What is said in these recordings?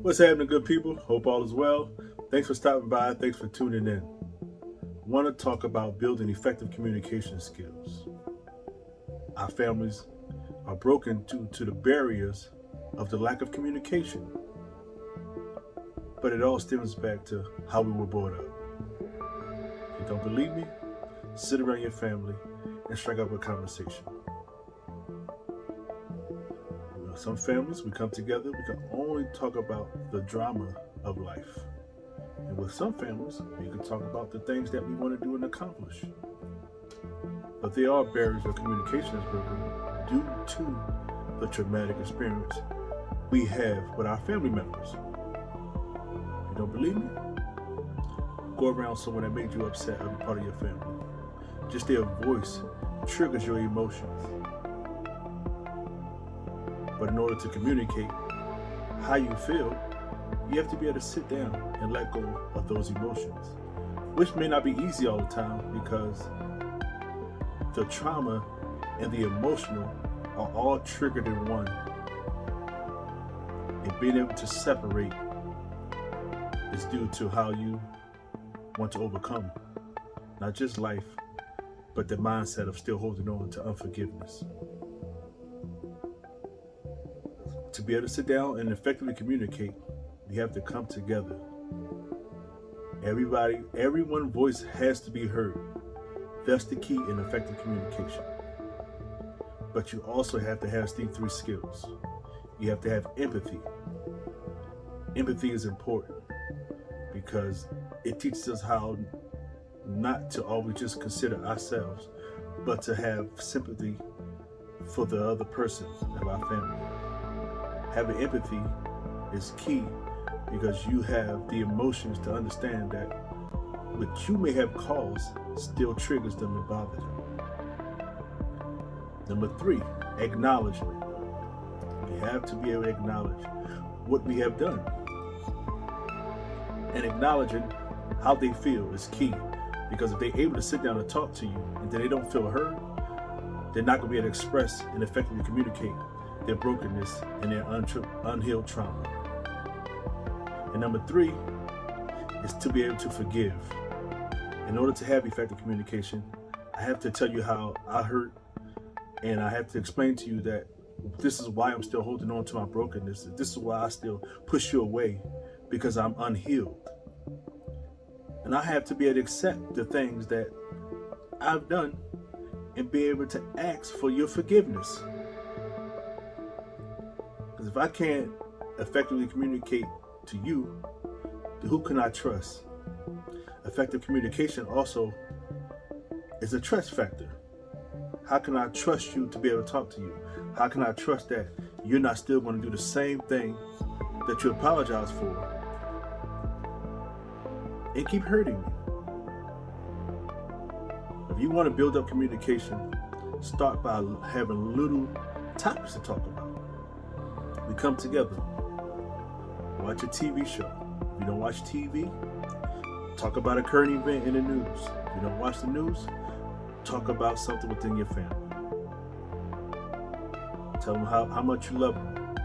What's happening, good people? Hope all is well. Thanks for stopping by. Thanks for tuning in. Want to talk about building effective communication skills. Our families are broken due to the barriers of the lack of communication, but it all stems back to how we were brought up. If you don't believe me, sit around your family and strike up a conversation. Some families, we come together, we can only talk about the drama of life. And with some families, we can talk about the things that we want to do and accomplish. But there are barriers of communication that's broken due to the traumatic experience we have with our family members. If you don't believe me, go around someone that made you upset or part of your family. Just their voice triggers your emotions. But in order to communicate how you feel, you have to be able to sit down and let go of those emotions, which may not be easy all the time because the trauma and the emotional are all triggered in one. And being able to separate is due to how you want to overcome not just life, but the mindset of still holding on to unforgiveness. To be able to sit down and effectively communicate, we have to come together. Everyone's voice has to be heard. That's the key in effective communication. But you also have to have these three skills. You have to have empathy. Empathy is important because it teaches us how not to always just consider ourselves, but to have sympathy for the other person of our family. Having empathy is key because you have the emotions to understand that what you may have caused still triggers them and bother them. Number 3, acknowledgement. We have to be able to acknowledge what we have done. And acknowledging how they feel is key because if they're able to sit down and talk to you and then they don't feel heard, they're not going to be able to express and effectively communicate their brokenness and their unhealed trauma. And number 3 is to be able to forgive. In order to have effective communication, I have to tell you how I hurt, and I have to explain to you that this is why I'm still holding on to my brokenness. This is why I still push you away, because I'm unhealed. And I have to be able to accept the things that I've done and be able to ask for your forgiveness. Because if I can't effectively communicate to you, then who can I trust? Effective communication also is a trust factor. How can I trust you to be able to talk to you? How can I trust that you're not still going to do the same thing that you apologize for and keep hurting me? If you want to build up communication, start by having little topics to talk about. We come together, watch a TV show. If you don't watch TV, talk about a current event in the news. If you don't watch the news, talk about something within your family. Tell them how much you love them.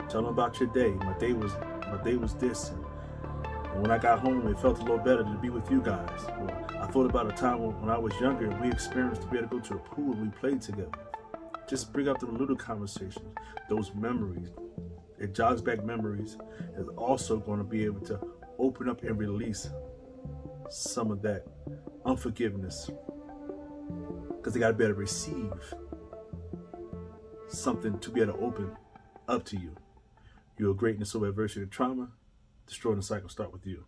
Tell them about your day. My day was this. And when I got home, it felt a little better to be with you guys. Or I thought about a time when I was younger and we experienced to be able to go to a pool and we played together. Just bring up the little conversations, those memories. It jogs back memories. Is also going to be able to open up and release some of that unforgiveness, because they got to be able to receive something to be able to open up to you. Your greatness over adversity and trauma, destroying the cycle start with you.